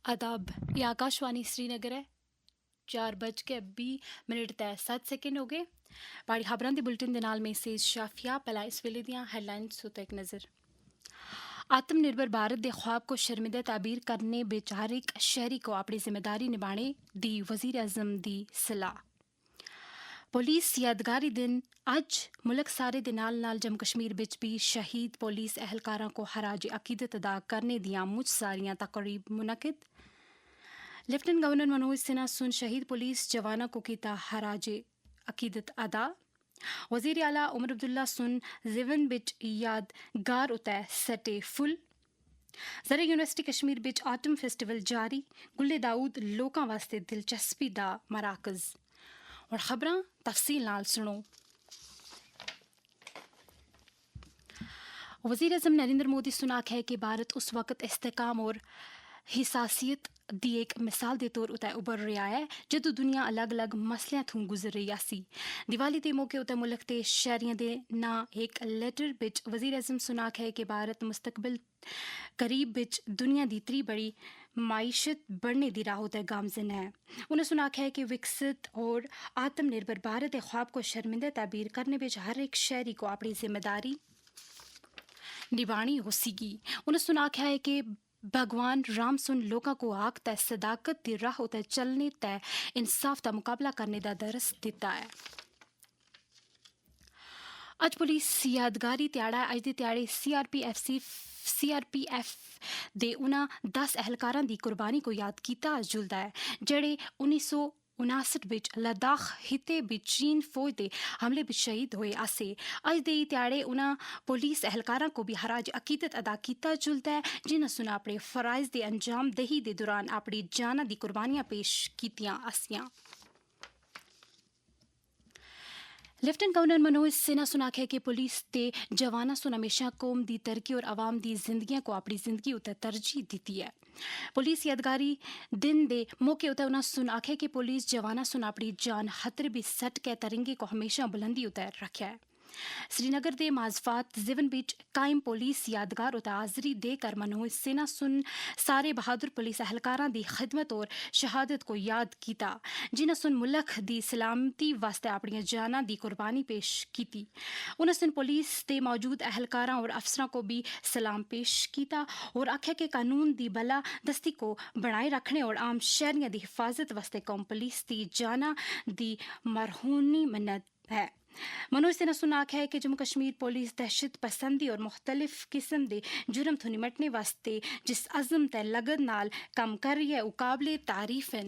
आदाब, ये आकाशवाणी श्रीनगर है। 4:20 तै 7 हो गए। बाड़ी खबरां दे बुलेटिन दे नाल में से शाफिया पहला इस वेले दियां हेडलाइंस उते एक नज़र। आत्मनिर्भर भारत दे ख्वाब को शर्मिंदा ताबीर करने बिच हर एक शहरी को अपनी जिम्मेदारी निभाने दी वज़ीर आज़म दी सलाह। पुलिस यादगारी दिन अज मुल्क सारे दे नाल जम्मू कश्मीर बिच भी शहीद पुलिस एहलकारां को खराज अकीदत अदा करने दियां मुझ सारियां तकरीब मुनक़िद। लेफ्टिनेंट गवर्नर मनोज सिन्हा सुन शहीद पुलिस जवानों को किया खराज अकीदत अदा। वज़ीर आला उमर अब्दुल्ला सुन जिवन बिच यादगार उतै सटे फुल। ज़रा यूनिवर्सिटी कश्मीर बिच आटम फेस्टिवल जारी। गुल्ले दाऊद लोकां वास्ते दिलचस्पी दा मराकज़। और खबरां तफसील नाल सुनो। वज़ीर आज़म नरेंद्र मोदी सुन आख्या है कि भारत उस वक्त इस्तेकाम और हिसासियत दी एक मिसाल दे तौर उते उभर रहा है जदों दुनिया अलग अलग मसलियां थूं गुजर रही आसी। दिवाली दे मौके उते मुल्क ते शहरियां दे ना एक लेटर बिच वज़ीर आज़म सुन आख्या है कि भारत मुस्तकबिल करीब बिच दुनिया दी त्री बड़ी माइशत बढ़ने दी राह उते गामजन है। उन्हें सुन आख्या है कि विकसित और आत्मनिर्भर भारत के ख्वाब को शर्मिंदा ताबीर करने बिच हर एक शहरी को अपनी जिम्मेदारी निभानी होसीगी। उन्हें सुन आख्या है कि भगवान राम सुन लोगों को आग तय सदाकत दी राह उते चलने तय इंसाफ का मुकाबला करने का दरस दिता है। अज पुलिस यादगारी ध्याड़ा अज दे ध्याड़े सीआरपीएफ दे उन्हां 10 एहलकारां दी कुर्बानी को याद कीता जुलदा है जेड़े 1959 बिच लद्दाख खिते बिच चीन फौज दे हमले बिच शहीद होए आसे। अज दे ध्याड़े उन्हां पुलिस एहलकारां को भी खराज अकीदत अदा कीता जुलदा है जिन्हां सुना अपने फराइज दे अंजाम दही दे दौरान अपनी जाना दी कुर्बानियां पेश कीतियां आसियां। लेफ्टिनेंट गवर्नर मनोज सिन्हा सुन आख्या कि पुलिस ते जवाना सुन हमेशा कौम दी तरक्की और आवाम दी जिंदगियां को अपनी जिंदगी उते तरजीह दी है। पुलिस यादगारी दिन दे मौके उते उन्हें सुन आख्या कि पुलिस जवाना सुन अपनी जान खतरे भी सट के तिरंगे को हमेशा बुलंदी उते रखा है। श्रीनगर दे माजफात जिवन बिच कायम पुलिस यादगार उते हाजरी देकर मनोज सिन्हा सुन सारे बहादुर पुलिस एहलकारां दी खिदमत और शहादत को याद किया जिन्हें सुन मुल्क दी सलामती वास्ते अपनी जाना दी कुर्बानी पेश की। उन्हें सुन पुलिस के मौजूद एहलकारां और अफसरां को भी सलाम पेश किया और आख्या कि कानून दी बला दस्ती को बनाए रखने और आम शहरियों की हिफाजत वास्ते कौम पुलिस की जाना दी मरहूनी मिन्नत है। मनोज सिन्हा सुन आख्या है कि जम्मू कश्मीर पुलिस दहशत पसंदी और मुख्तलिफ किस्म के जुर्म तो निपटने वास्ते जिस अज़म ते लगन नाल कम कर रही है वो काबिले तारीफ है।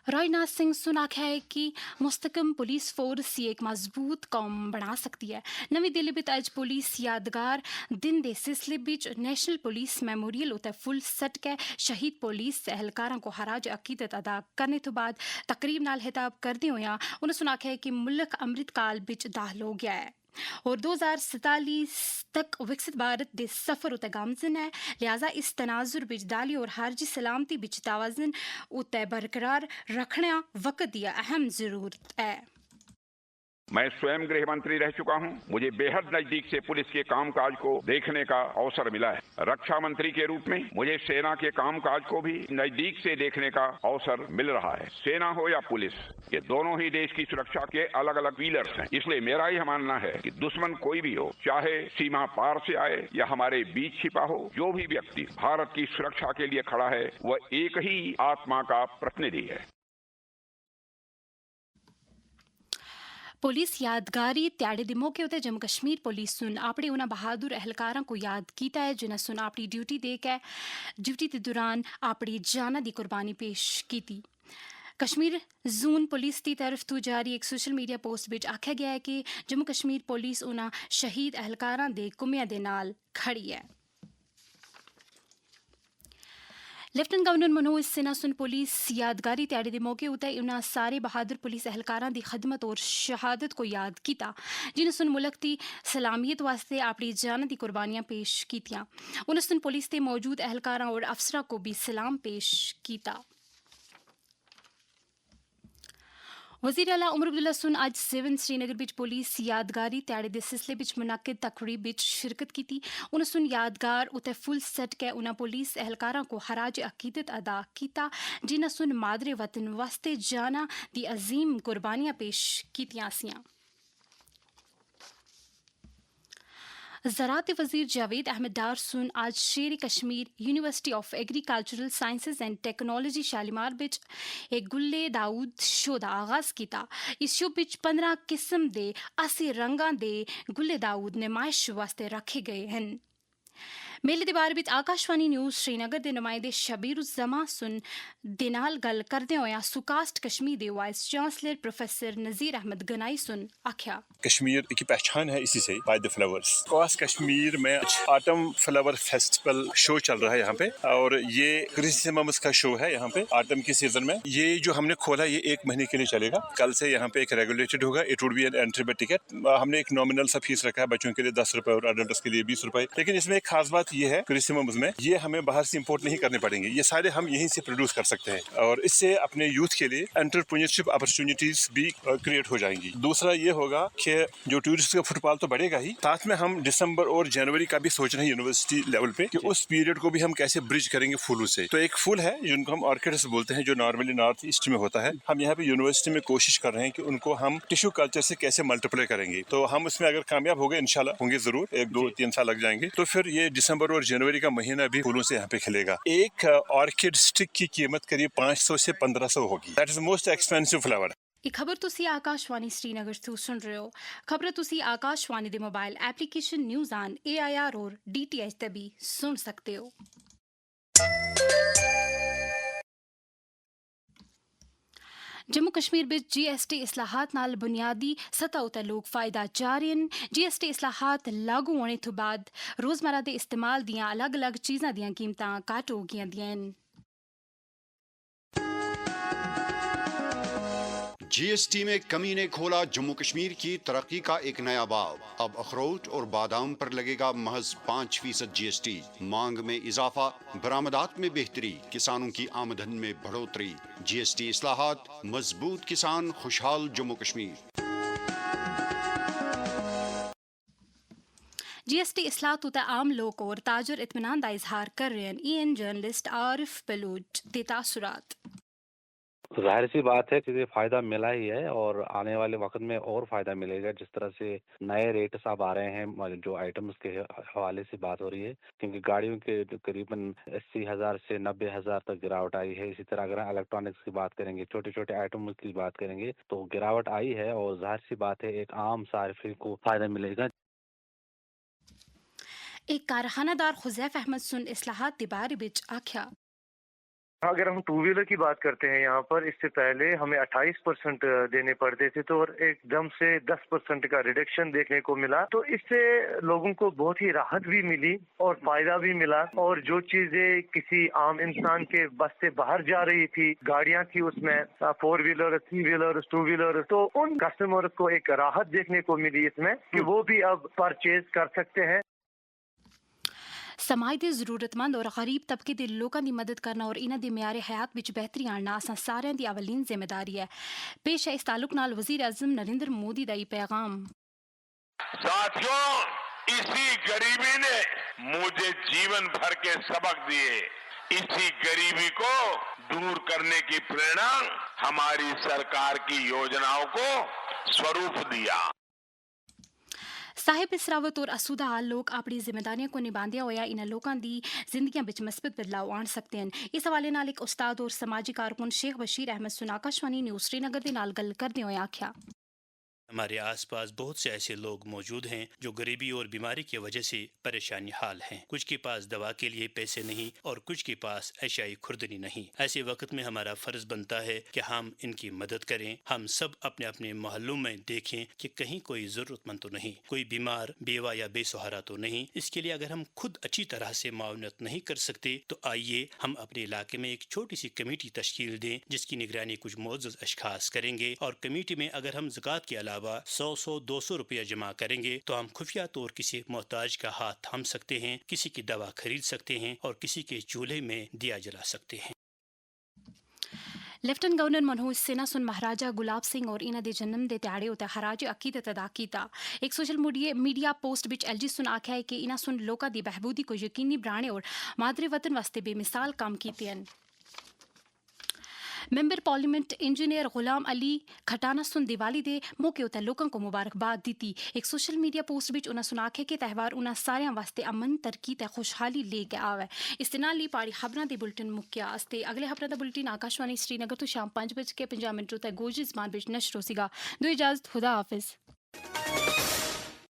राजनाथ सिंह सुन आख्या है कि मुस्तकम पुलिस फोर्स ही एक मजबूत कौम बना सकती है। नवी दिल्ली में अज पुलिस यादगार दिन के सिलसिले बिच नेशनल पुलिस मेमोरियल उते फुल सट के शहीद पुलिस एहलकारां को खराज अकीदत अदा करने तो बाद तकरीब नाल हिताब करदे होया उन्हें सुन आख्या है कि मुल्क अमृत काल बिच दाखिल हो गया है और 2047 तक विकसित भारत दे सफर उते गामजन है। लिहाजा इस तनाजुर बिच दाली और हारजी सलामती बिच तवाज़ुन उते बरकरार रखना वक्त की अहम जरूरत है। मैं स्वयं गृह मंत्री रह चुका हूं। मुझे बेहद नजदीक से पुलिस के कामकाज को देखने का अवसर मिला है। रक्षा मंत्री के रूप में मुझे सेना के कामकाज को भी नजदीक से देखने का अवसर मिल रहा है। सेना हो या पुलिस, ये दोनों ही देश की सुरक्षा के अलग अलग पिलर्स हैं। इसलिए मेरा यह मानना है कि दुश्मन कोई भी हो, चाहे सीमा पार से आए या हमारे बीच छिपा हो, जो भी व्यक्ति भारत की सुरक्षा के लिए खड़ा है वह एक ही आत्मा का प्रतिनिधि है। पुलिस यादगारी त्याड़े दे मौके उते जम्मू कश्मीर पुलिस सुन अपने उन्हां बहादुर एहलकारां को याद किया है जिन्हें सुन अपनी ड्यूटी के दौरान अपनी जाना दी कुर्बानी पेश की। कश्मीर जोन पुलिस की तरफ तो जारी एक सोशल मीडिया पोस्ट बिच आख्या गया है कि जम्मू कश्मीर पुलिस उन्हां शहीद एहलकारां दे कुम्मियां दे नाल खड़ी है। लेफ्टिनेंट गवर्नर मनोज सिन्हा सुन पुलिस यादगारी त्याड़े के मौके उते उन्हें सारे बहादुर पुलिस एहलकारां की खदमत और शहादत को याद किया जिन्हें सुन मुल्क की सलामियत वास्ते अपनी जान की कुर्बानियां पेश कीतियां। उन्हें सुन पुलिस के मौजूद एहलकारां और अफसरां को भी सलाम पेश किया। वज़ीर आला उमर अब्दुल्ला सुन अज 7 श्रीनगर विच पुलिस यादगारी ध्याड़े दे सिलसिले विच मुनक्किद तकरीब विच शिरकत कीती। उन्हें सुन यादगार उत्ते फुल सट के उन्हें पुलिस एहलकारां को खराज अकीदत अदा कीता जिन्हें सुन मादरे वतन वास्ते जाना दी अजीम कुर्बानियां पेश कीतियां सियां। ज़राअत वज़ीर जावेद अहमद डार सुन आज Sher Kashmir university of agricultural sciences and technology Shalimar विच एक गुल्ले दाऊद शो दा आगाज़ कीता। इस शो विच 15 किस्म दे 80 रंगां दे गुल्ले दाऊद नमाइश वास्ते रखे गए हैं। मेले दे बारे विच आकाशवाणी न्यूज़ श्रीनगर दे नुमाइंदे शबीरुज़्ज़मा सुन दे नाल गल करदे होया सुकास्ट कश्मीर दे वाइस चांसलर प्रोफेसर नज़ीर अहमद गनाई सुन आख्या कश्मीर की पहचान है इसी से by the flowers. Cos Kashmir में ऑटम फ्लावर फेस्टिवल शो चल रहा है यहाँ पे और ये क्रिसमस का शो है यहाँ पे ऑटम की सीजन में। ये जो हमने खोला ये 1 महीने के लिए चलेगा। कल से यहाँ पे एक रेगुलेटेड होगा। It would be an entry by ticket. हमने एक नॉमिनल सा फीस रखा है बच्चों के लिए 10 रुपए और अडल्ट के लिए 20 रुपए। लेकिन इसमें एक खास बात ये है क्रिसमस में ये हमें बाहर से इंपोर्ट नहीं करने पड़ेंगे। ये सारे हम यहीं से प्रोड्यूस कर सकते हैं और इससे अपने यूथ के लिए एंटरप्रेन्योरशिप अपॉर्चुनिटीज भी क्रिएट हो जाएंगी। दूसरा ये होगा कि जो टूरिस्ट का फुटफॉल तो बढ़ेगा ही, साथ में हम दिसंबर और जनवरी का भी सोच रहे हैं यूनिवर्सिटी लेवल पे कि उस पीरियड को भी हम कैसे ब्रिज करेंगे फूलों से। तो एक फूल है जिनको हम ऑर्किड्स बोलते हैं जो नॉर्मली नॉर्थ ईस्ट में होता है। हम यहाँ पे यूनिवर्सिटी में कोशिश कर रहे हैं कि उनको हम टिश्यू कल्चर से कैसे मल्टीप्लाई करेंगे। तो हम उसमें अगर कामयाब हो गए इंशाल्लाह होंगे जरूर, 1 2 3 साल लग जाएंगे। तो फिर ये दिसंबर और जनवरी का महीना भी फूलों से यहाँ पे खिलेगा। एक ऑर्किड स्टिक की कीमत करीब 500 से 1500 होगी। That is most expensive flower. ਇਹ ਖਬਰ ਤੁਸੀਂ ਆਕਾਸ਼ਵਾਣੀ श्रीनगर ਤੋਂ ਸੁਣ ਰਹੇ ਹੋ। ਖਬਰ ਤੁਸੀਂ ਆਕਾਸ਼ਵਾਣੀ ਦੇ ਮੋਬਾਈਲ ਐਪਲੀਕੇਸ਼ਨ ਨਿਊਜ਼ ਆਨ AIR और DTH ਤੇ ਵੀ ਸੁਣ ਸਕਦੇ ਹੋ। जम्मू कश्मीर विच GST इस्लाहात नाल बुनियादी सतह उते लोग फायदा जा रहे हैं। GST इस्लाहात लागू होने तो बाद रोजमर्रा दे इस्तेमाल दियां अलग अलग चीज़ां दियां कीमतां घट हो गईयां दियां। GST में कमी ने खोला जम्मू कश्मीर की तरक्की का एक नया बाब। अब अखरोट और बादाम पर लगेगा महज 5% GST। मांग में इजाफा, बरामदात में बेहतरी, किसानों की आमदन में बढ़ोतरी। GST इस्लाहात, मजबूत किसान, खुशहाल जम्मू कश्मीर। GST इस्लाहात उते आम लोग और ताजर इत्मीनान का इजहार कर रहे हैं। EN जर्नलिस्ट आरिफ बलूच के तासुरात। जाहिर सी बात है कि फ़ायदा मिला ही है और आने वाले वक्त में और फ़ायदा मिलेगा। जिस तरह से नए रेट्स अब आ रहे हैं, जो आइटम्स के हवाले से बात हो रही है, क्योंकि गाड़ियों के करीबन 80,000 से 90,000 तक गिरावट आई है। इसी तरह अगर इलेक्ट्रॉनिक्स की बात करेंगे, छोटे छोटे आइटम्स की बात करेंगे तो गिरावट आई है और जाहिर सी बात है एक आम सार्फिन को फ़ायदा मिलेगा। एक कारखानादार खुजैफ अहमद सुन इस्लाहात के बारे विच आख्या अगर हम 2 व्हीलर की बात करते हैं यहाँ पर, इससे पहले हमें 28% देने पड़ते थे तो और एकदम से 10% का रिडक्शन देखने को मिला। तो इससे लोगों को बहुत ही राहत भी मिली और फायदा भी मिला। और जो चीजें किसी आम इंसान के बस से बाहर जा रही थी, गाड़ियां थी उसमें 4 व्हीलर 3 व्हीलर 2 व्हीलर, तो उन कस्टमर को एक राहत देखने को मिली इसमें कि वो भी अब परचेज कर सकते हैं। समाज दे जरूरतमंद और गरीब तबके दे लोकां दी मदद करना और इन्हां दे म्यारे हयात विच बेहतरी आनना असां सारेयां दी अवलीन जिम्मेदारी है। पेश है इस ताल्लुक नाल वजीर आज़म नरेंद्र मोदी दा पैगाम। साथियों, इसी गरीबी ने मुझे जीवन भर के सबक दिए। इसी गरीबी को दूर करने की प्रेरणा हमारी सरकार की योजनाओं को स्वरूप दिया। साहिब इसरावत और असुदा लोग अपनी जिम्मेदारियों को निभांदे होया इन लोगों की जिंदगियों में मस्बत बदलाव आन सकते हैं। इस हवाले नाल एक उस्ताद और समाजी कारकुन शेख बशीर अहमद सुन आकाशवाणी न्यूज़ श्रीनगर दे नाल गल करदे होया आख्या हमारे आसपास बहुत से ऐसे लोग मौजूद हैं जो गरीबी और बीमारी की वजह से परेशानी हाल हैं। कुछ के पास दवा के लिए पैसे नहीं और कुछ के पास एशियाई खुर्दनी नहीं। ऐसे वक्त में हमारा फर्ज बनता है कि हम इनकी मदद करें। हम सब अपने अपने मोहल्लों में देखें कि कहीं कोई ज़रूरतमंद तो नहीं, कोई बीमार, बेवा या बेसहारा तो नहीं। इसके लिए अगर हम खुद अच्छी तरह से मावनत नहीं कर सकते तो आइए हम अपने इलाके में एक छोटी सी कमेटी तश्कील दें जिसकी निगरानी कुछ मोअज़्ज़ज़ अशखास करेंगे। और कमेटी में अगर हम ज़कात के अलावा 100-200 रुपया जमा करेंगे तो हम खुफिया तौर किसी मोहताज का हाथ थाम सकते हैं, किसी की दवा खरीद सकते हैं और किसी के चूल्हे में दिया जला सकते हैं। ਲੈਫਟੀਨੈਂਟ ਗਵਰਨਰ ਮਨੋਜ ਸਿਨਹਾ ਸੁਨ ਮਹਾਰਾਜਾ ਗੁਲਾਬ ਸਿੰਘ ਔਰ ਇਹਨਾਂ ਦੇ ਜਨਮ ਦੇ ਦਿਹਾੜੇ ਉੱਤੇ ਖਰਾਜ ਅਕੀਦਤ ਅਦਾ ਕੀਤਾ। ਇੱਕ ਸੋਸ਼ਲ ਮੀਡੀਆ ਪੋਸਟ ਵਿੱਚ ਐਲਜੀ ਸੁਨ ਆਖਿਆ ਹੈ ਕਿ ਇਹਨਾਂ ਸੁਨ ਲੋਕਾਂ ਦੀ ਬਹਿਬੂਦੀ को यकीनी बनाने और मादरे वतन वास्ते बेमिसाल काम कीते हैं। Member parliament engineer Ghulam Ali Khatana सुन दिवाली दे मौके उत्ते लोगों को मुबारकबाद दी। एक सोशल मीडिया पोस्ट विच उन्हें सुनाखे कि त्यौहार उन्हें सारिਆਂ वास्ते अमन तरक्की ते खुशहाली लेके आवे। इस दे नाल ही पाड़ी खबरां दे बुलेटिन मुक्किया। अस्ते अगले खबरां दा बुलेटिन आकाशवाणी श्रीनगर तो शाम 5:50 उत्ते गोजी ज़बान विच नशर होसीगा। दो इजाजत, खुदा हाफिज।